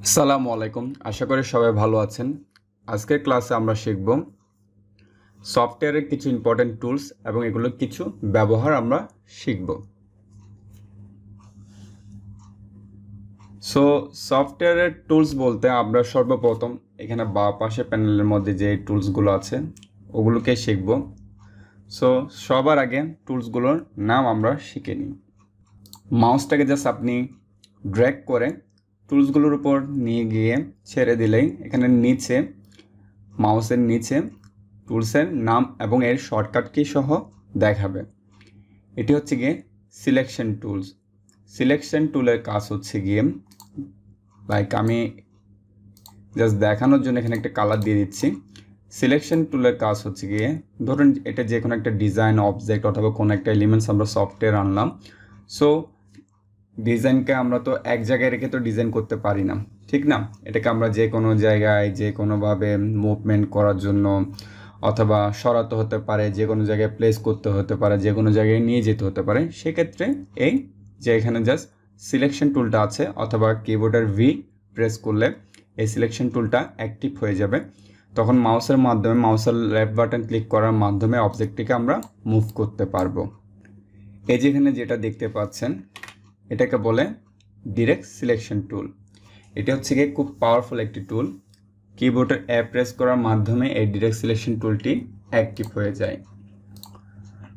আসসালামু আলাইকুম। আশা করি সবাই ভালো আছেন। আজকের ক্লাসে আমরা শিখব সফটওয়্যারের কিছু ইম্পর্টেন্ট টুলস এবং এগুলোর কিছু ব্যবহার আমরা শিখব। সো সফটওয়্যারের টুলস বলতে আমরা সর্বপ্রথম এখানে বাঁ পাশে প্যানেলের মধ্যে যে টুলসগুলো আছে ওগুলোকে শিখব। সো সবার আগে টুলসগুলোর নাম আমরা শিখে নিই। মাউসটাকে জাস্ট আপনি ড্র্যাগ করে টুলসগুলোর উপর নিয়ে গিয়ে ছেড়ে দিলেই এখানে নিচে মাউসের নিচে টুলসের নাম এবং এর শর্টকাট কি সহ দেখাবে। এটি হচ্ছে গিয়ে সিলেকশন টুলস। সিলেকশন টুলের কাজ হচ্ছে গিয়ে লাইক আমি জাস্ট দেখানোর জন্য এখানে একটা কালার দিয়ে দিচ্ছি। সিলেকশন টুলের কাজ হচ্ছে গিয়ে ধরুন এটা যে কোনো একটা ডিজাইন অবজেক্ট অথবা কোনো একটা এলিমেন্টস আমরা সফটওয়্যার আনলাম। সো ডিজাইনকে আমরা তো এক জায়গায় রেখে তো ডিজাইন করতে পারি না, ঠিক না? এটাকে আমরা যে কোনো জায়গায় যে কোনোভাবে মুভমেন্ট করার জন্য অথবা সরাতে হতে পারে, যে কোনো জায়গায় প্লেস করতে হতে পারে, যে কোনো জায়গায় নিয়ে যেতে হতে পারে। সেক্ষেত্রে এই যে এখানে জাস্ট সিলেকশন টুলটা আছে অথবা কিবোর্ডের ভি প্রেস করলে এই সিলেকশন টুলটা অ্যাক্টিভ হয়ে যাবে। তখন মাউসের মাধ্যমে মাউসের লেফট বাটন ক্লিক করার মাধ্যমে অবজেক্টটিকে আমরা মুভ করতে পারবো। এই যেখানে যেটা দেখতে পাচ্ছেন এটাকে বলে ডিরেক্ট সিলেকশন টুল। এটা হচ্ছে গিয়ে খুব পাওয়ারফুল একটি টুল। কিবোর্ডের এ প্রেস করার মাধ্যমে এই ডিরেক্ট সিলেকশন টুলটি অ্যাক্টিভ হয়ে যায়।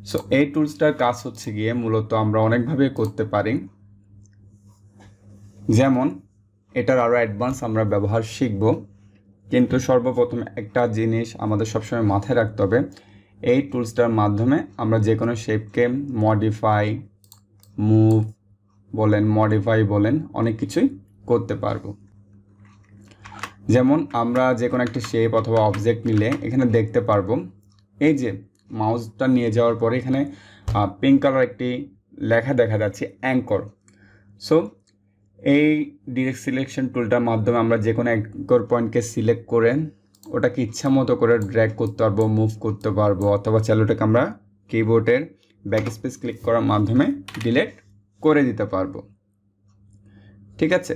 সো এই টুলসটার কাজ হচ্ছে গিয়ে মূলত আমরা অনেকভাবে করতে পারি। যেমন এটার আরও অ্যাডভান্স আমরা ব্যবহার শিখব, কিন্তু সর্বপ্রথম একটা জিনিস আমাদের সবসময় মাথায় রাখতে হবে, এই টুলসটার মাধ্যমে আমরা যে কোনো শেপকে মডিফাই, মুভ বলেন, মডিফাই বলেন, অনেক কিছুই করতে পারবো। যেমন আমরা যে কোনো একটা শেপ অথবা অবজেক্ট নিলে এখানে দেখতে পারবো এই যে মাউসটা নিয়ে যাওয়ার পরে এখানে পিঙ্ক কালার একটি লেখা দেখা যাচ্ছে অ্যাঙ্কর। সো এই ডিরেক্ট সিলেকশন টুলটার মাধ্যমে আমরা যে কোনো অ্যাঙ্কর পয়েন্টকে সিলেক্ট করে ওটাকে ইচ্ছা মতো করে ড্র্যাগ করতে পারবো, মুভ করতে পারবো, অথবা চাইলে ওটাকে আমরা কিবোর্ডের ব্যাক স্পেস ক্লিক করার মাধ্যমে ডিলিট করে দিতে পারবো, ঠিক আছে?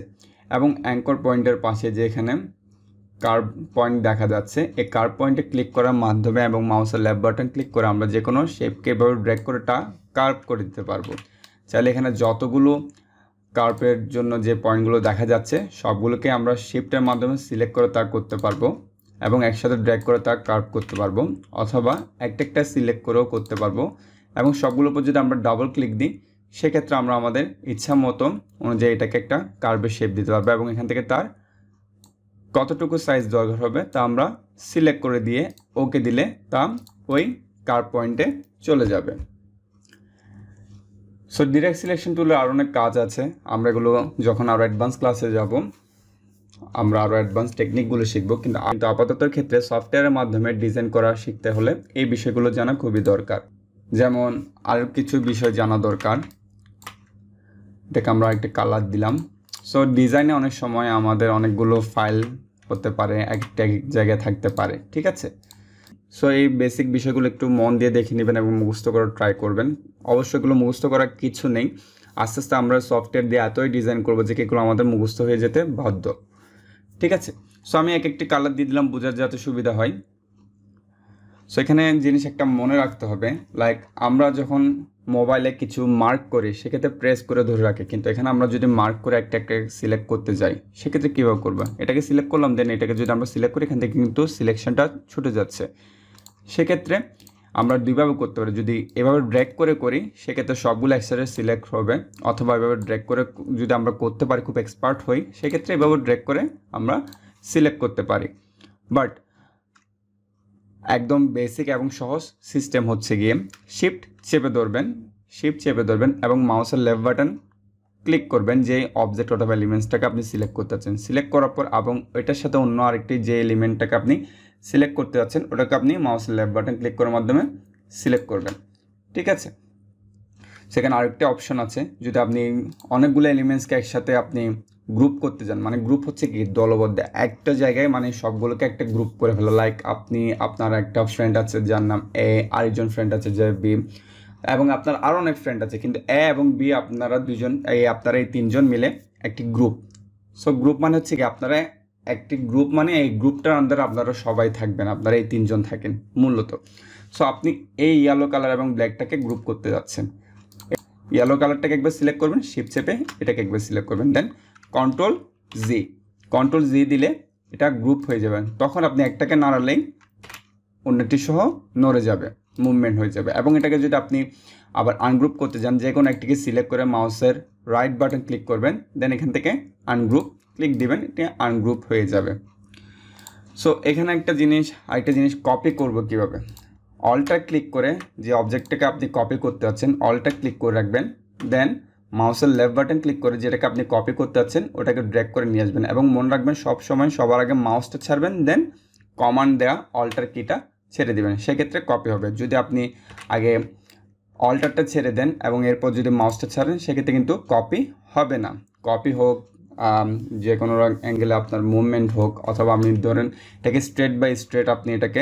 এবং অ্যাঙ্কর পয়েন্টের পাশে যে এখানে কার্ভ পয়েন্ট দেখা যাচ্ছে, এই কার্ভ পয়েন্টে ক্লিক করার মাধ্যমে এবং মাউসের লেফট বাটন ক্লিক করে আমরা যে কোনো শেপকে এভাবে ড্র্যাগ করে কার্ভ করে দিতে পারবো। চাইলে এখানে যতগুলো কার্ভের জন্য যে পয়েন্টগুলো দেখা যাচ্ছে সবগুলোকে আমরা শিফটের মাধ্যমে সিলেক্ট করে তা করতে পারবো এবং একসাথে ড্র্যাগ করে তা কার্ভ করতে পারবো, অথবা একটা একটা সিলেক্ট করেও করতে পারবো। এবং সবগুলোর উপর যদি আমরা ডাবল ক্লিক দিই সেক্ষেত্রে আমরা আমাদের ইচ্ছা মতো অনুযায়ী এটাকে একটা কার্ভের শেপ দিতে পারবো এবং এখান থেকে তার কতটুকু সাইজ দরকার হবে তা আমরা সিলেক্ট করে দিয়ে ওকে দিলে তা ওই কার্ভ পয়েন্টে চলে যাবে। সো ডিরেক্ট সিলেকশন টুলের আরও অনেক কাজ আছে, আমরা এগুলো যখন আরও অ্যাডভান্স ক্লাসে যাব আমরা আরও অ্যাডভান্স টেকনিকগুলো শিখবো, কিন্তু আপাতত ক্ষেত্রে সফটওয়্যারের মাধ্যমে ডিজাইন করা শিখতে হলে এই বিষয়গুলো জানা খুবই দরকার। যেমন আরও কিছু বিষয় জানা দরকার। এটাকে আমরা একটা কালার দিলাম। সো ডিজাইনে অনেক সময় আমাদের অনেকগুলো ফাইল হতে পারে, একটা এক জায়গায় থাকতে পারে, ঠিক আছে? সো এই বেসিক বিষয়গুলো একটু মন দিয়ে দেখে নেবেন এবং মুখস্থ করার ট্রাই করবেন। অবশ্যই এগুলো মুখস্থ করার কিছু নেই, আস্তে আস্তে আমরা সফটওয়্যার দিয়ে এতই ডিজাইন করবো যে এগুলো আমাদের মুখস্থ হয়ে যেতে বাধ্য, ঠিক আছে? সো আমি এক একটি কালার দিয়ে দিলাম বোঝার যাতে সুবিধা হয়। সো এখানে জিনিস একটা মনে রাখতে হবে, লাইক আমরা যখন মোবাইলে কিছু মার্ক করি সেক্ষেত্রে প্রেস করে ধরে রাখে, কিন্তু এখানে আমরা যদি মার্ক করে একটা একটা সিলেক্ট করতে যাই সেক্ষেত্রে কীভাবে করবো? এটাকে সিলেক্ট করলাম, দেন এটাকে যদি আমরা সিলেক্ট করি এখান থেকে কিন্তু সিলেকশনটা ছুটে যাচ্ছে। সেক্ষেত্রে আমরা দুইভাবে করতে পারি, যদি এভাবে ড্র্যাগ করে করি সেক্ষেত্রে সবগুলো একসাথে সিলেক্ট হবে, অথবা এভাবে ড্র্যাগ করে যদি আমরা করতে পারি, খুব এক্সপার্ট হই, সেক্ষেত্রে এভাবে ড্র্যাগ করে আমরা সিলেক্ট করতে পারি। বাট একদম বেসিক এবং সহজ সিস্টেম হচ্ছে গিয়ে শিফট চেপে ধরবেন এবং মাউসের লেফট বাটন ক্লিক করবেন যে অবজেক্ট অথবা এলিমেন্টসটাকে আপনি সিলেক্ট করতে চাচ্ছেন। সিলেক্ট করার পর এবং ওইটার সাথে অন্য আরেকটি যে এলিমেন্টটাকে আপনি সিলেক্ট করতে যাচ্ছেন ওটাকে আপনি মাউসের লেফট বাটন ক্লিক করার মাধ্যমে সিলেক্ট করবেন, ঠিক আছে? সেখানে আরেকটা অপশন আছে, যদি আপনি অনেকগুলো এলিমেন্টসকে একসাথে আপনি গ্রুপ করতে চান, মানে গ্রুপ হচ্ছে কি দলবদ্ধ একটা জায়গায়, মানে সবগুলোকে একটা গ্রুপ করে ফেলো। লাইক আপনার একটা ফ্রেন্ড আছে যার নাম এ, আরেকজন ফ্রেন্ড আছে যে বি, এবং আপনার আরও অনেক ফ্রেন্ড আছে, কিন্তু এ এবং বি আপনারা দুজন আপনারা এই তিনজন মিলে একটি গ্রুপ সো গ্রুপ মানে হচ্ছে কি আপনারা একটি গ্রুপ মানে এই গ্রুপটার আন্ডারে আপনারা সবাই থাকবেন, আপনারা এই 3 জন থাকেন মূলত। সো আপনি এই ইয়েলো কালার এবং ব্ল্যাকটাকে গ্রুপ করতে যাচ্ছেন। ইয়েলো কালারটাকে একবার সিলেক্ট করবেন, শিফট চেপে এটাকে একবার সিলেক্ট করবেন, দেন কন্ট্রোল জি দিলে এটা গ্রুপ হয়ে যাবে। তখন আপনি একটাকে নাড়ালেই অন্যটি সহ নড়ে যাবে, মুভমেন্ট হয়ে যাবে। এবং এটাকে যদি আপনি আবার আনগ্রুপ করতে চান, যে কোনো একটিকে সিলেক্ট করে মাউসের রাইট বাটন ক্লিক করবেন, দেন এখান থেকে আনগ্রুপ ক্লিক দিবেন, এটা আনগ্রুপ হয়ে যাবে। সো এখানে আরেকটা জিনিস কপি করব কিভাবে, অলটা ক্লিক করে যে অবজেক্টটাকে আপনি কপি করতে যাচ্ছেন অলটা ক্লিক করে রাখবেন, দেন মাউসের লেফট বাটন ক্লিক করে যেটাকে আপনি কপি করতে যাচ্ছেন ওটাকে ড্র্যাগ করে নিয়ে আসবেন। এবং মনে রাখবেন সবার আগে মাউসটা ছাড়বেন, দেন কমান্ড দেওয়া অল্টার কিটা ছেড়ে দেবেন, সেক্ষেত্রে কপি হবে। যদি আপনি আগে অল্টারটা ছেড়ে দেন এবং এরপর যদি মাউসটা ছাড়েন সেক্ষেত্রে কিন্তু কপি হবে না। কপি হোক, যে কোনো অ্যাঙ্গেলে আপনার মুভমেন্ট হোক, অথবা আপনি ধরেন এটাকে স্ট্রেট বাই স্ট্রেট আপনি এটাকে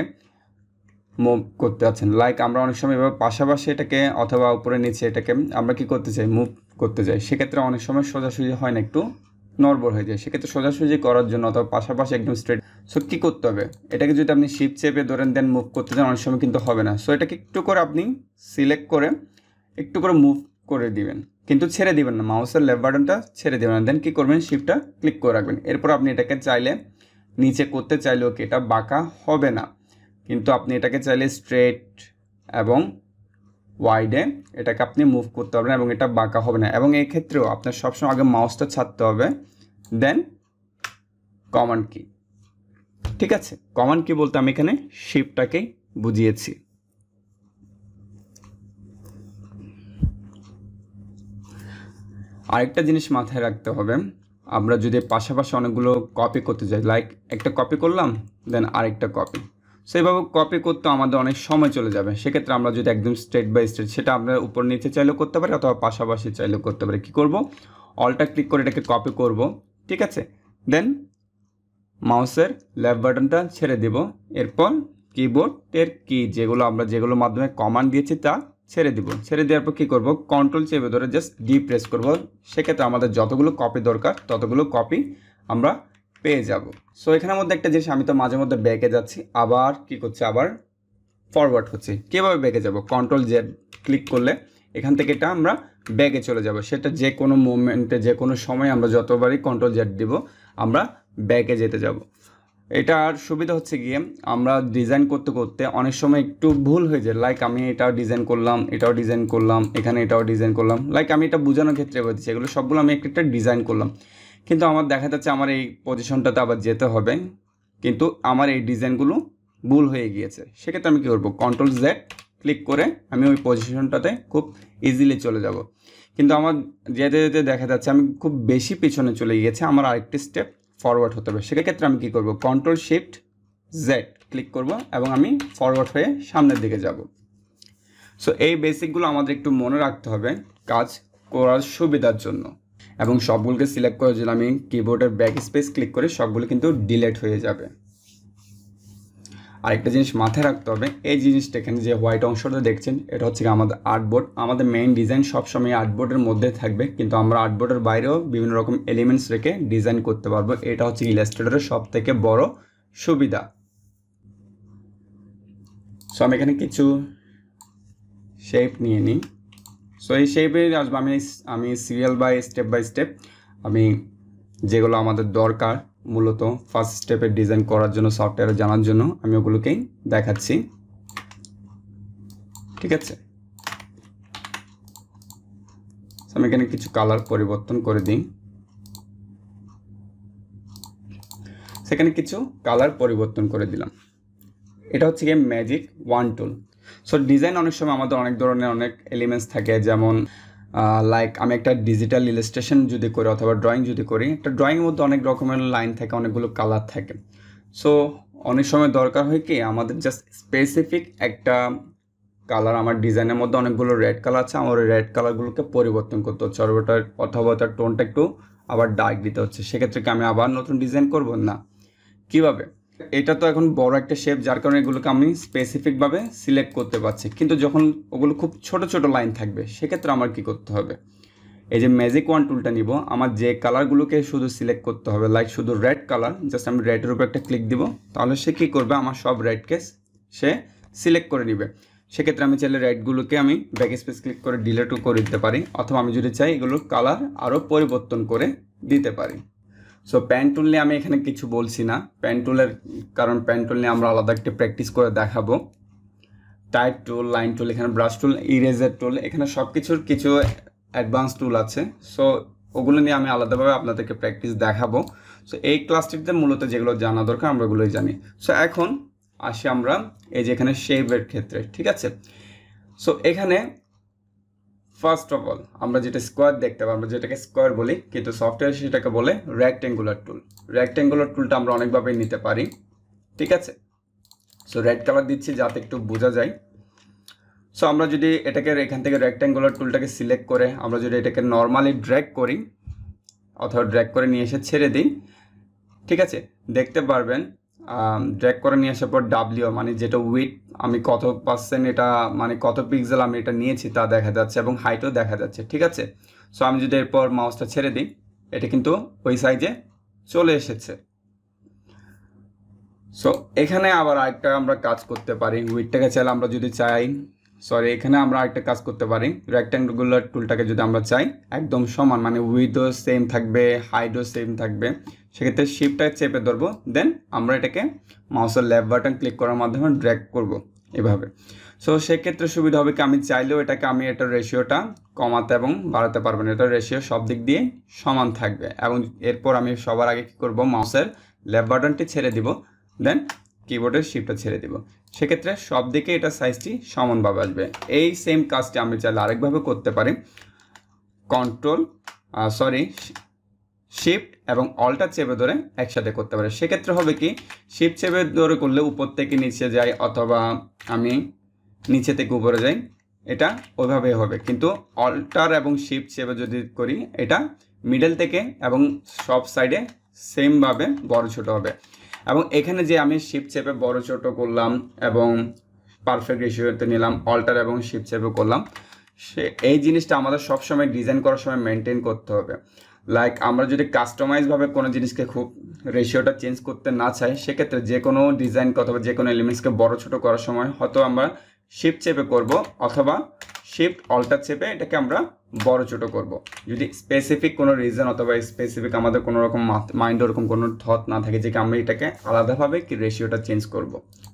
মুভ করতে যাচ্ছেন, লাইক আমরা অনেক সময় এভাবে পাশাপাশি এটাকে অথবা উপরে নিচে এটাকে আমরা কি করতে চাই, মুভ করতে চাই, সেক্ষেত্রে অনেক সময় সোজাসুজি হয় না, একটু নড়বড় হয়ে যায়। সেক্ষেত্রে সোজাসুজি করার জন্য অথবা পাশাপাশি একদম স্ট্রেট, সো কী করতে হবে, এটাকে যদি আপনি শিফট চেপে ধরেন দেন মুভ করতে চান অনেক সময় কিন্তু হবে না। সো এটাকে একটু করে আপনি সিলেক্ট করে একটু করে মুভ করে দিবেন, কিন্তু ছেড়ে দিবেন না, মাউসের লেফট বাটনটা ছেড়ে দেবেন না, দেন কী করবেন শিফটটা ক্লিক করে রাখবেন। এরপর আপনি এটাকে চাইলে নিচে করতে চাইলেও কি এটা বাঁকা হবে না, কিন্তু আপনি এটাকে চাইলে স্ট্রেট এবং ওয়াইডে এটাকে আপনি মুভ করতে পারবেন এবং এটা বাঁকা হবে না। এবং এই ক্ষেত্রেও আপনার সবসময় আগে মাউসটা ছাড়তে হবে, দেন কমান্ড কি, ঠিক আছে। কমান্ড কি বলতে আমি এখানে শিফটটাকেই বুঝিয়েছি। আরেকটা জিনিস মাথায় রাখতে হবে, আমরা যদি পাশাপাশি অনেকগুলো কপি করতে যাই, লাইক একটা কপি করলাম দেন আরেকটা কপি, সেইভাবে কপি করতে আমাদের অনেক সময় চলে যাবে। সেক্ষেত্রে আমরা যদি একদম স্ট্রেট বাই স্ট্রেট, সেটা আমরা উপর নিচে চাইলেও করতে পারি অথবা পাশাপাশি চাইলেও করতে পারি। কী করব, অলটা ক্লিক করে এটাকে কপি করব, ঠিক আছে, দেন মাউসের লেফট বাটনটা ছেড়ে দেব, এরপর কিবোর্ডের কি যেগুলোর মাধ্যমে কমান্ড দিয়েছি তা ছেড়ে দিব। ছেড়ে দেওয়ার পর কী করব, কন্ট্রোল চেপে ধরে জাস্ট ডি প্রেস করব। সেক্ষেত্রে আমাদের যতগুলো কপি দরকার ততগুলো কপি আমরা পেয়ে যাব। সো এখানের মধ্যে একটা জিনিস, আমি তো মাঝে মধ্যে ব্যাকে যাচ্ছি, আবার কি করছে, আবার ফরওয়ার্ড হচ্ছে। কীভাবে ব্যাকে যাব, কন্ট্রোল জেড ক্লিক করলে এখান থেকে এটা আমরা ব্যাকে চলে যাব। সেটা যে কোনো মুভমেন্টে যে কোনো সময় আমরা যতবারই কন্ট্রোল জেড দিব আমরা ব্যাকে যেতে যাব। এটার সুবিধা হচ্ছে গিয়ে আমরা ডিজাইন করতে করতে অনেক সময় একটু ভুল হয়ে যায়, লাইক আমি এটাও ডিজাইন করলাম, এটাও ডিজাইন করলাম, এখানে এটাও ডিজাইন করলাম, লাইক আমি এটা বোঝানোর ক্ষেত্রে বলছি এগুলো সবগুলো আমি একটা ডিজাইন করলাম, কিন্তু আমার দেখা যাচ্ছে আমার এই পজিশনটাতে আবার যেতে হবে, কিন্তু আমার এই ডিজাইনগুলো ভুল হয়ে গিয়েছে। সেক্ষেত্রে আমি কী করবো, কন্ট্রোল জেড ক্লিক করে আমি ওই পজিশনটাতে খুব ইজিলি চলে যাব। কিন্তু আমার যেতে যেতে দেখা যাচ্ছে আমি খুব বেশি পিছনে চলে গিয়েছে, আমার আরেকটি স্টেপ ফরওয়ার্ড হতে হবে। সেক্ষেত্রে আমি কী করব, কন্ট্রোল শিফট জেড ক্লিক করব এবং আমি ফরওয়ার্ড হয়ে সামনের দিকে যাব। সো এই বেসিকগুলো আমাদের একটু মনে রাখতে হবে কাজ করার সুবিধার জন্য। এবং সবগুলোকে সিলেক্ট করে যদি আমি কিবোর্ডের ব্যাক স্পেস ক্লিক করি সবগুলো কিন্তু ডিলিট হয়ে যাবে। আরেকটা জিনিস মাথায় রাখতে হবে, এই জিনিসটা এখানে যে হোয়াইট অংশটা দেখছেন এটা হচ্ছে আমাদের আর্টবোর্ড। আমাদের মেইন ডিজাইন সবসময় আর্টবোর্ডের মধ্যে থাকবে, কিন্তু আমরা আর্টবোর্ডের বাইরেও বিভিন্ন রকম এলিমেন্টস রেখে ডিজাইন করতে পারবো। এটা হচ্ছে ইলাস্ট্রেটরের সব থেকে বড় সুবিধা। সো আমি এখানে কিছু শেপ নিয়ে নিই। সো এই শেপে আসবো আমি সিরিয়াল বাই স্টেপ আমি যেগুলো আমাদের দরকার মূলত ফার্স্ট স্টেপের ডিজাইন করার জন্য, সফটওয়্যারে জানার জন্য আমি ওগুলোকেই দেখাচ্ছি, ঠিক আছে। আমি এখানে কিছু কালার পরিবর্তন করে দিই, সেখানে কিছু কালার পরিবর্তন করে দিলাম। এটা হচ্ছে গিয়ে ম্যাজিক ওয়ান টুল। সো ডিজাইন অনেক সময় আমাদের অনেক ধরনের অনেক এলিমেন্টস থাকে, যেমন লাইক আমি একটা ডিজিটাল ইলাস্ট্রেশন যদি করি অথবা ড্রয়িং যদি করি, একটা ড্রয়িংয়ের মধ্যে অনেক রকমের লাইন থাকে, অনেকগুলো কালার থাকে। সো অনেক সময় দরকার হয় কি আমাদের জাস্ট স্পেসিফিক একটা কালার, আমার ডিজাইনের মধ্যে অনেকগুলো রেড কালার আছে, আমার রেড কালারগুলোকে পরিবর্তন করতে হচ্ছে, অথবা তার টোনটা একটু আবার ডার্ক দিতে হচ্ছে। সেক্ষেত্রে কি আমি আবার নতুন ডিজাইন করব না, কীভাবে? এটা তো এখন বড় একটা শেপ, যার কারণে এগুলোকে আমি স্পেসিফিকভাবে সিলেক্ট করতে পারছি, কিন্তু যখন ওগুলো খুব ছোট ছোট লাইন থাকবে সেক্ষেত্রে আমার কি করতে হবে, এই যে ম্যাজিক ওয়ান টুলটা নিব, আমার যে কালারগুলোকে শুধু সিলেক্ট করতে হবে, লাইক শুধু রেড কালার, জাস্ট আমি রেডের উপর একটা ক্লিক দিব, তাহলে সে কী করবে, আমার সব রেডকে সে সিলেক্ট করে নেবে। সেক্ষেত্রে আমি চাইলে রেডগুলোকে আমি ব্যাক স্পেস ক্লিক করে ডিলিটও করে দিতে পারি, অথবা আমি যদি চাই এগুলোর কালার আরও পরিবর্তন করে দিতে পারি। সো প্যান টুল নিয়ে আমি এখানে কিছু বলছি না, প্যান টুলের কারণ প্যান টুল নিয়ে আমরা আলাদা একটা প্র্যাকটিস করে দেখাবো। টাইপ টুল, লাইন টুল, এখানে ব্রাশ টুল, ইরেজার টুল, এখানে সব কিছুর কিছু অ্যাডভান্স টুল আছে। সো ওগুলো নিয়ে আমি আলাদাভাবে আপনাদেরকে প্র্যাকটিস দেখাবো। সো এই ক্লাসটিতে মূলত যেগুলো জানা দরকার আমরা ওগুলোই জানি। সো এখন আসি আমরা এই যে এখানে শেপের ক্ষেত্রে, ঠিক আছে। সো এখানে ফার্স্ট অফ অল আমরা যেটা স্কোয়ার দেখতে পাবো, আমরা যেটাকে স্কোয়ার বলি, কিন্তু সফটওয়্যার সেটাকে বলে রেক্টেঙ্গুলার টুল। রেক্টেঙ্গুলার টুলটা আমরা অনেকভাবেই নিতে পারি, ঠিক আছে। সো রেড কালার দিচ্ছি যাতে একটু বোঝা যায়। সো আমরা যদি এটাকে এখান থেকে রেক্টেঙ্গুলার টুলটাকে সিলেক্ট করে আমরা যদি এটাকে নর্মালি ড্র্যাগ করি অথবা ড্র্যাগ করে নিয়ে এসে ছেড়ে দিই, ঠিক আছে, দেখতে পারবেন ড্র্যাগ করে নিয়ে আসার পর ডাব্লিউ মানে যেটা উইথ আমি কত পার্সেন্ট এটা মানে কত পিক্সেল আমি এটা নিয়েছি তা দেখা যাচ্ছে এবং হাইটও দেখা যাচ্ছে, ঠিক আছে। সো আমি যদি এরপর মাউসটা ছেড়ে দিই, এটা কিন্তু ওই সাইজে চলে এসেছে। সো এখানে আবার আরেকটা আমরা কাজ করতে পারি, উইথটাকে চাইলে আমরা যদি চাই, এখানে আমরা আরেকটা কাজ করতে পারি, রেক্ট্যাঙ্গুলার টুলটাকে যদি আমরা চাই একদম সমান মানে উইথও সেম থাকবে, হাইটও সেম থাকবে, সেক্ষেত্রে শিফটটা চেপে ধরবো, দেন আমরা এটাকে মাউসের লেফট বাটন ক্লিক করার মাধ্যমে ড্র্যাগ করব এভাবে। সো সেক্ষেত্রে সুবিধা হবে কি আমি চাইলেও এটাকে আমি এটার রেশিওটা কমাতে এবং বাড়াতে পারবো না, এটার রেশিও সব দিক দিয়ে সমান থাকবে। এবং এরপর আমি সবার আগে কী করবো, মাউসের লেফট বাটনটি ছেড়ে দিব, দেন কিবোর্ডের শিফটটা ছেড়ে দিব, সেক্ষেত্রে সব দিকে এটা সাইজটি সমানভাবে আসবে। এই সেম কাজটি আমি চাইলে আরেকভাবে করতে পারি, শিফট এবং অল্টা চেপে ধরে একসাথে করতে পারি। সেক্ষেত্রে হবে কি, শিফট চেপে ধরে করলে উপর থেকে নিচে যায় অথবা আমি নিচে থেকে উপরে যাই, এটা ওইভাবে হবে। কিন্তু অল্টার এবং শিফট চেপে যদি করি, এটা মিডল থেকে এবং সব সাইডে সেমভাবে বড় ছোট হবে। এবং এখানে যে আমি শিফট চেপে বড় ছোট করলাম এবং পারফেক্ট রেশিওতে নিলাম, অল্টার এবং শিফট চেপে করলাম, এই জিনিসটা আমাদের সবসময় ডিজাইন করার সময় মেনটেন করতে হবে। লাইক আমরা যদি কাস্টমাইজভাবে কোনো জিনিসকে খুব রেশিওটা চেঞ্জ করতে না চাই, সেক্ষেত্রে যে কোনো ডিজাইন অথবা যে কোনো এলিমেন্টসকে বড় ছোট করার সময় হয়তো আমরা শিফট চেপে করব অথবা শিফট অল্টার চেপে এটাকে আমরা বড় ছোট করব। যদি স্পেসিফিক কোনো রিজন অথবা স্পেসিফিক আমাদের কোনো রকম মাইন্ড ওরকম কোনো থট না থাকে যে আমরা এটাকে আলাদাভাবে কি রেশিওটা চেঞ্জ করব,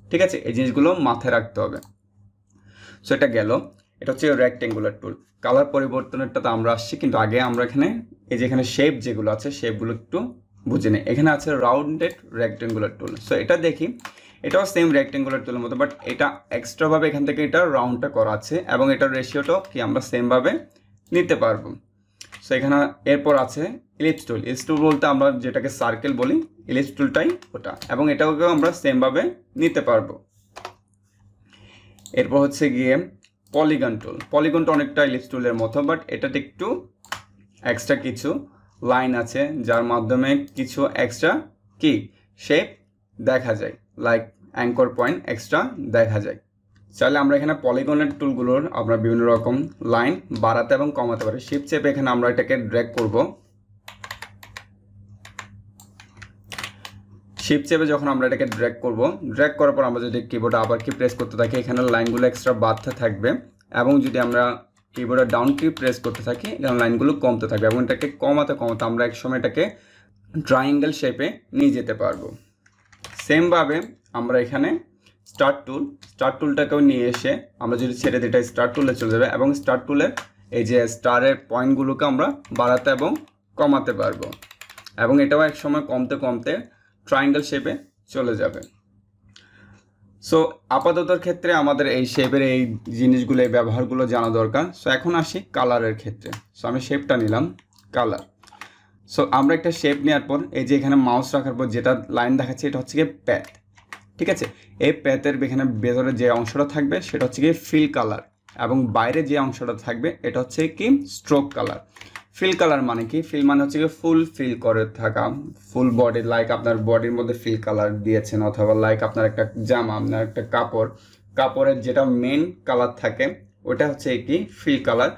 ঠিক আছে, এই জিনিসগুলো মাথায় রাখতে হবে। সো এটা গেল, এটা হচ্ছে রেক্টেঙ্গুলার টুল। কালার পরিবর্তনেরটা তো আমরা আসছি, কিন্তু আগে আমরা এখানে এই যে এখানে শেপ যেগুলো আছে শেপগুলো একটু বুঝে নিই। এখানে আছে রাউন্ডেড রেক্টেঙ্গুলার টুল। সো এটা দেখি, এটাও সেম রেক্টেঙ্গুলার টুলের মতো, বাট এটা এক্সট্রাভাবে এখান থেকে এটা রাউন্ডটা করা আছে এবং এটার রেশিওটাও কি আমরা সেমভাবে নিতে পারবো। সো এখানে এরপর আছে ইলিপস টুল। ইলিপস টুল বলতে আমরা যেটাকে সার্কেল বলি, ইলিপস টুলটাই ওটা, এবং এটাকেও আমরা সেমভাবে নিতে পারবো। এরপর হচ্ছে গিয়ে পলিগন টুল। পলিগনটা অনেকটা ইলিপস টুলের মতো, বাট এটাতে একটু এক্সট্রা কিছু লাইন আছে যার মাধ্যমে কিছু এক্সট্রা কি শেপ দেখা যায়, লাইক অ্যাঙ্কর পয়েন্ট এক্সট্রা দেখা যায়। চাইলে আমরা এখানে পলিগনের টুলগুলোর আমরা বিভিন্ন রকম লাইন বাড়াতে এবং কমাতে পারি। শিফট চেপে এখানে আমরা এটাকে ড্র্যাগ করব, শিফট চেপে যখন আমরা এটাকে ড্র্যাগ করব, ড্র্যাগ করার পর আমরা যদি কিবোর্ডে আবার কি প্রেস করতে থাকি, এখানে লাইনগুলো এক্সট্রা বাড়তে থাকবে, এবং যদি আমরা কিবোর্ডে ডাউন কি প্রেস করতে থাকি, এখানে লাইনগুলো কমতে থাকবে, এবং এটাকে কমাতে কমাতে আমরা এক সময় এটাকে ট্রায়াঙ্গেল শেপে নিয়ে যেতে পারবো। সেমভাবে আমরা এখানে স্টার্ট টুলটাকেও নিয়ে এসে আমরা যদি ছেড়ে দিই, এটা স্টার্ট টুলে চলে যাবে, এবং স্টার্ট টুলের এই যে স্টারের পয়েন্টগুলোকে আমরা বাড়াতে এবং কমাতে পারবো, এবং এটাও এক সময় কমতে কমতে ট্রায়াঙ্গেল শেপে চলে যাবে। সো আপাততর ক্ষেত্রে আমাদের এই শেপের এই জিনিসগুলো, এই ব্যবহারগুলো জানা দরকার। সো এখন আসি কালারের ক্ষেত্রে। সো আমি শেপটা নিলাম, কালার। সো আমরা একটা শেপ নেওয়ার পর এই যে এখানে মাউস রাখার পর যেটা লাইন দেখাচ্ছে, এটা হচ্ছে গিয়ে প্যাথ, ঠিক আছে। এই প্যাথের এখানে ভেতরে যে অংশটা থাকবে সেটা হচ্ছে গিয়ে ফিল কালার, এবং বাইরে যে অংশটা থাকবে এটা হচ্ছে কি স্ট্রোক কালার। ফিল কালার মানে কি, ফিল মানে হচ্ছে গিয়ে ফুল ফিল করে থাকা, ফুল বডি, লাইক আপনার বডির মধ্যে ফিল কালার দিয়েছেন, অথবা লাইক আপনার একটা জামা, আপনার একটা কাপড়ের যেটা মেন কালার থাকে ওটা হচ্ছে কি ফিল কালার।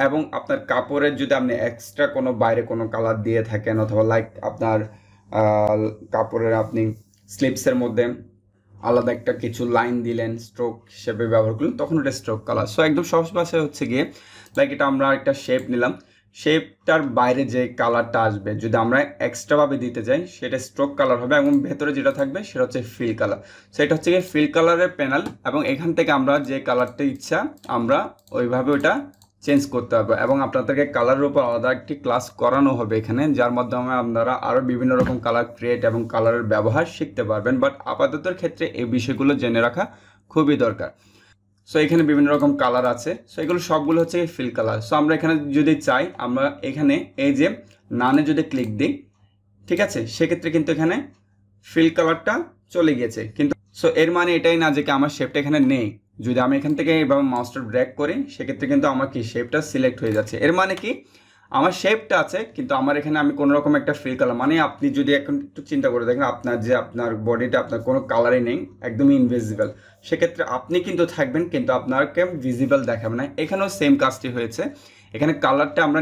এবং আপনার কাপড়ের যদি আপনি এক্সট্রা কোনো বাইরে কোনো কালার দিয়ে থাকেন অথবা লাইক আপনার কাপড়ের আপনি স্লিপসের মধ্যে আলাদা একটা কিছু লাইন দিলেন স্ট্রোক হিসেবে ব্যবহার করলেন, তখন এটা স্ট্রোক কালার। সো একদম সহজ ভাষায় হচ্ছে গিয়ে লাইক এটা আমরা একটা শেপ নিলাম, শেপটার বাইরে যে কালারটা আসবে যদি আমরা এক্সট্রাভাবে দিতে যাই সেটা স্ট্রোক কালার হবে, এবং ভেতরে যেটা থাকবে সেটা হচ্ছে ফিল কালার। সেটা হচ্ছে গিয়ে ফিল কালারের প্যানেল, এবং এখান থেকে আমরা যে কালারটা ইচ্ছা আমরা ওইভাবে ওটা চেঞ্জ করতে হবে, এবং আপনাদেরকে কালারের উপর আলাদা একটি ক্লাস করানো হবে এখানে, যার মাধ্যমে আপনারা আরও বিভিন্ন রকম কালার ক্রিয়েট এবং কালারের ব্যবহার শিখতে পারবেন। বাট আপাতত ক্ষেত্রে এই বিষয়গুলো জেনে রাখা খুবই দরকার। সো এখানে বিভিন্ন রকম কালার আছে, সো এগুলো সবগুলো হচ্ছে ফিল কালার। সো আমরা এখানে যদি চাই আমরা এখানে এই যে নানে যদি ক্লিক দিই, ঠিক আছে, সেক্ষেত্রে কিন্তু এখানে ফিল কালারটা চলে গেছে। কিন্তু সো এর মানে এটাই না যে কি আমার শেপটা এখানে নেই। যদি আমি এখান থেকে এইভাবে মাউসটা ড্র্যাগ করি সেক্ষেত্রে কিন্তু আমার কি শেপটা সিলেক্ট হয়ে যাচ্ছে। এর মানে কি আমার শেপটা আছে কিন্তু আমার এখানে আমি কোনো রকম একটা ফিল কালার, মানে আপনি যদি এখন একটু চিন্তা করে দেখেন আপনার যে আপনার বডিটা আপনার কোনো কালারই নেই, একদমই ইনভিজিবল, সেক্ষেত্রে আপনি কিন্তু থাকবেন কিন্তু আপনাকে ভিজিবল দেখাবে না। এখানেও সেম কাজটি হয়েছে, এখানে কালারটা আমরা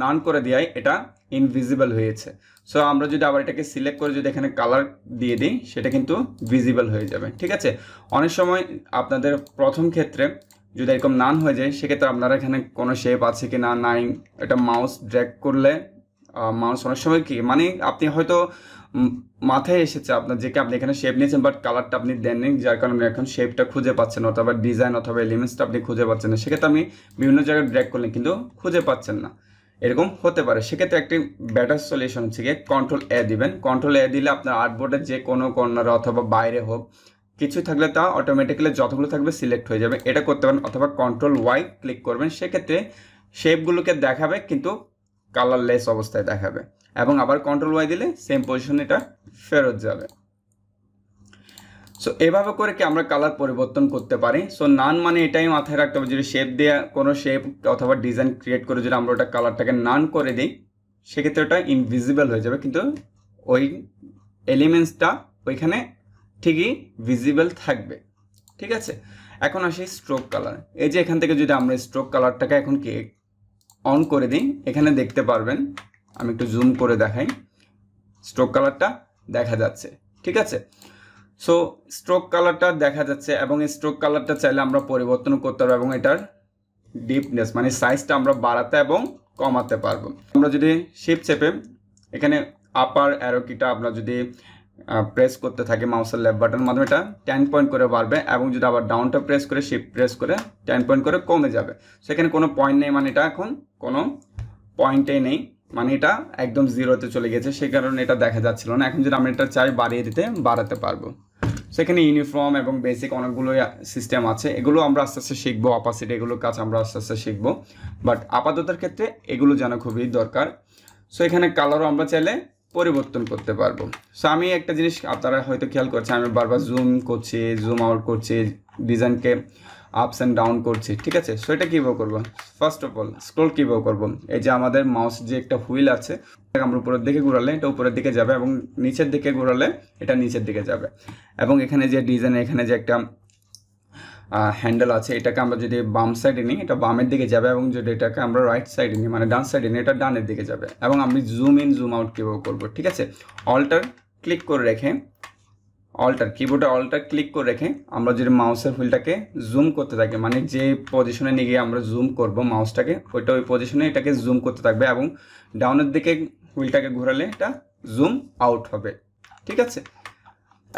নান করে দেওয়াই এটা ইনভিজিবল হয়েছে। সো আমরা যদি আবার এটাকে সিলেক্ট করে যদি এখানে কালার দিয়ে দিই সেটা কিন্তু ভিজিবল হয়ে যাবে, ঠিক আছে। অনেক সময় আপনাদের প্রথম ক্ষেত্রে যদি এরকম নান হয়ে যায় সেক্ষেত্রে আপনারা এখানে কোনো শেপ আছে কি না নাই, এটা মাউস ড্র্যাগ করলে মাউস অনেক সময় কি মানে আপনি হয়তো মাথায় এসেছে আপনার যে কি আপনি এখানে শেপ নিয়েছেন বাট কালারটা আপনি দেননি, যার কারণে এখন শেপটা খুঁজে পাচ্ছেন অথবা ডিজাইন অথবা এলিমেন্টসটা আপনি খুঁজে পাচ্ছেন না, সেক্ষেত্রে আপনি বিভিন্ন জায়গায় ড্র্যাগ করলেন কিন্তু খুঁজে পাচ্ছেন না, এরকম হতে পারে। সেক্ষেত্রে একটি বেটার সলিউশন হচ্ছে গিয়ে কন্ট্রোল এ দিবেন। কন্ট্রোল এ দিলে আপনার আর্টবোর্ডের যে কোনো কর্নারে অথবা বাইরে হোক কিছু থাকলে তা অটোমেটিক্যালি যতগুলো থাকবে সিলেক্ট হয়ে যাবে, এটা করতে পারেন। অথবা কন্ট্রোল ওয়াই ক্লিক করবেন, সেক্ষেত্রে শেপগুলোকে দেখাবে কিন্তু কালারলেস অবস্থায় দেখাবে, এবং আবার কন্ট্রোল ওয়াই দিলে সেম পজিশনে এটা ফেরত যাবে। সো এভাবে করে কি আমরা কালার পরিবর্তন করতে পারি। সো নান মানে এটাই মাথায় রাখতে হবে, যদি শেপ দিয়ে কোনো শেপ অথবা ডিজাইন ক্রিয়েট করে যদি আমরা ওটা কালারটাকে নান করে দিই সেক্ষেত্রে ওটা ইনভিজিবল হয়ে যাবে, কিন্তু ওই এলিমেন্টসটা ওইখানে ঠিকই ভিজিবল থাকবে, ঠিক আছে। এখন আসি স্ট্রোক কালার। এই যে এখান থেকে যদি আমরা স্ট্রোক কালারটাকে এখন কি অন করে দিই, এখানে দেখতে পারবেন, আমি একটু জুম করে দেখাই, স্ট্রোক কালারটা দেখা যাচ্ছে, ঠিক আছে। সো স্ট্রোক কালারটা দেখা যাচ্ছে, এবং এই স্ট্রোক কালারটা চাইলে আমরা পরিবর্তন করতে পারবো, এবং এটার ডিপনেস মানে সাইজটা আমরা বাড়াতে এবং কমাতে পারবো। আমরা যদি শিফট চেপে এখানে আপার অ্যারো কিটা আমরা যদি প্রেস করতে থাকি মাউসের লেফট বাটনের মাধ্যমে এটা 10 পয়েন্ট করে বাড়বে, এবং যদি আবার ডাউনটা প্রেস করে শিফট প্রেস করে 10 পয়েন্ট করে কমে যাবে। সেখানে কোনো পয়েন্ট নেই, মানে এটা এখন কোনো পয়েন্টেই নেই, মানে এটা একদম জিরোতে চলে গেছে, সেই কারণে এটা দেখা যাচ্ছিল না। এখন যদি আমরা এটা চাই বাড়িয়ে দিতে বাড়াতে পারবো। সেখানে ইউনিফর্ম এবং বেসিক অনেকগুলো সিস্টেম আছে, এগুলো আমরা আস্তে আস্তে শিখবো। অপাসিটি এগুলোর কাজ আমরা আস্তে আস্তে শিখবো, বাট আপাততের ক্ষেত্রে এগুলো জানা খুবই দরকার। সো এখানে কালারও আমরা চাইলে পরিবর্তন করতে পারবো। সো আমি একটা জিনিস আপনারা হয়তো খেয়াল করছেন, আমি বারবার জুম করছি, জুম আউট করছি, ডিজাইনকে আপস অ্যান্ড ডাউন করছি, ঠিক আছে। সো এটা কীভাবে করবো? ফার্স্ট অফ অল স্ক্রল কীভাবে করবো? এই যে আমাদের মাউস যে একটা হুইল আছে, আমরা উপরের দিকে ঘোরালে এটা উপরের দিকে যাবে, এবং নিচের দিকে ঘোরালে এটা নিচের দিকে যাবে, এবং এখানে যে ডিজাইন এখানে যে একটা হ্যান্ডেল আছে এটাকে আমরা যদি বাম সাইডে নিই এটা বামের দিকে যাবে, এবং যদি এটাকে আমরা রাইট সাইডে নিই মানে ডান সাইডে নিই এটা ডানের দিকে যাবে। এবং আমি জুম ইন জুম আউট কীভাবে করবো, ঠিক আছে। অল্টার ক্লিক করে রেখে কিবোর্ডে অল্টার ক্লিক করে রেখে আমরা যদি মাউসের হুইলটাকে জুম করতে থাকি, মানে যে পজিশনে নিয়ে গিয়ে আমরা জুম করব মাউসটাকে ওইটা ওই পজিশনে এটাকে জুম করতে থাকবে, এবং ডাউনের দিকে হুইলটাকে ঘোরালে এটা জুম আউট হবে, ঠিক আছে।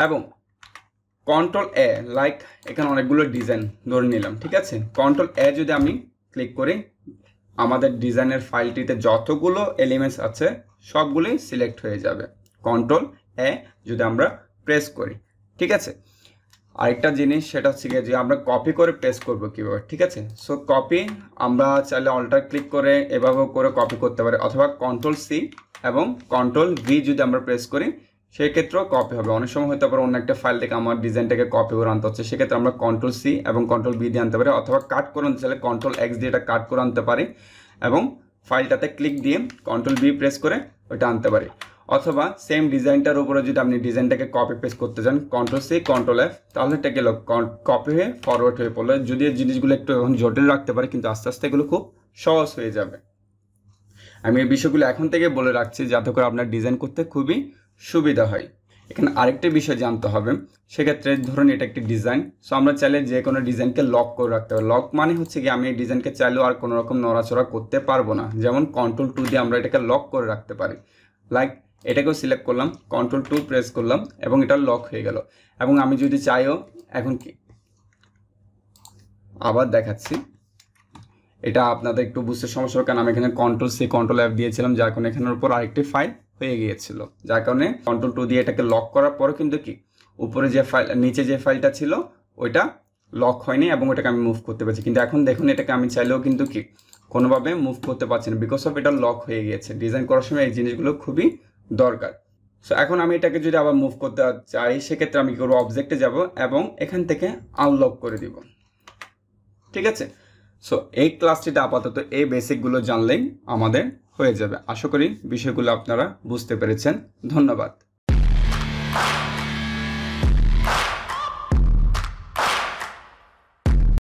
এবং কন্ট্রোল এ, লাইক এখানে অনেকগুলো ডিজাইন ধরে নিলাম, ঠিক আছে। কন্ট্রোল এ যদি আমি ক্লিক করি আমাদের ডিজাইনের ফাইলটিতে যতগুলো এলিমেন্টস আছে সবগুলোই সিলেক্ট হয়ে যাবে। কন্ট্রোল এ যদি আমরা প্রেস করি, ঠিক আছে। আরেকটা জিনিস সেটা হচ্ছে যে আমরা কপি করে পেস্ট করবো কীভাবে, ঠিক আছে। সো কপি আমরা চাইলে অল্টার ক্লিক করে এভাবেও করে কপি করতে পারি, অথবা কন্ট্রোল সি এবং কন্ট্রোল ভি যদি আমরা প্রেস করি সেই ক্ষেত্রেও কপি হবে। অনেক সময় হয়তো আবার অন্য একটা ফাইল থেকে আমার ডিজাইনটাকে কপি করে আনতে হচ্ছে, সেক্ষেত্রে আমরা কন্ট্রোল সি এবং কন্ট্রোল ভি দিয়ে আনতে পারি, অথবা কাট করে আনতে চাইলে কন্ট্রোল এক্স দিয়ে এটা কাট করে আনতে পারি, এবং ফাইলটাতে ক্লিক দিয়ে কন্ট্রোল ভি প্রেস করে ওইটা আনতে পারি। অথবা সেম ডিজাইনটার উপরে যদি আপনি ডিজাইনটাকে কপি পেস্ট করতে চান কন্ট্রোল সি কন্ট্রোল এফ, তাহলে এটা গেল কপি হয়ে ফরওয়ার্ড হয়ে পড়লো। যদি এই জিনিসগুলো একটু এখন জটিল রাখতে পারে, কিন্তু আস্তে আস্তে এগুলো খুব সহজ হয়ে যাবে। আমি এই বিষয়গুলো এখন থেকে বলে রাখছি যাতে করে আপনার ডিজাইন করতে খুবই সুবিধা হয়। এখানে আরেকটা বিষয় জানতে হবে, সেক্ষেত্রে ধরুন এটা একটি ডিজাইন, সো আমরা চাইলে যে কোনো ডিজাইনকে লক করে রাখতে হবে। লক মানে হচ্ছে কি আমি এই ডিজাইনকে চাইলেও আর কোনো রকম নড়াচড়া করতে পারবো না, যেমন Ctrl+2 দিয়ে আমরা এটাকে লক করে রাখতে পারি। লাইক এটাকেও সিলেক্ট করলাম, Ctrl+2 প্রেস করলাম এবং এটা লক হয়ে গেল। এবং আমি যদি চাইও, এখন কি আবার দেখাচ্ছি, এটা আপনাদের একটু বুঝতে সমস্যা হবে কারণ আমি এখানে Ctrl+C Ctrl+F দিয়েছিলাম, যার কারণে এখানের উপর আরেকটি ফাইল হয়ে গিয়েছিল, যার কারণে Ctrl+2 দিয়ে এটাকে লক করার পরে কিন্তু কি উপরে যে ফাইল নিচে যে ফাইলটা ছিল ওইটা লক হয়নি এবং ওটাকে আমি মুভ করতে পারছি। কিন্তু এখন দেখুন এটাকে আমি চাইলেও কিন্তু কি কোনোভাবে মুভ করতে পারছি না, বিকজ অফ এটা লক হয়ে গিয়েছে। ডিজাইন করার সময় এই জিনিসগুলো খুবই দরকার। সো এখন আমি এটাকে যদি আবার মুভ করতে চাই, সেক্ষেত্রে আমি কি করবো, অবজেক্টে যাব এবং এখান থেকে আনলক করে দিব। ঠিক আছে, সো এই ক্লাসটিতে আপাতত এই বেসিকগুলো জানলেই আমাদের হয়ে যাবে। আশা করি বিষয়গুলো আপনারা বুঝতে পেরেছেন। ধন্যবাদ।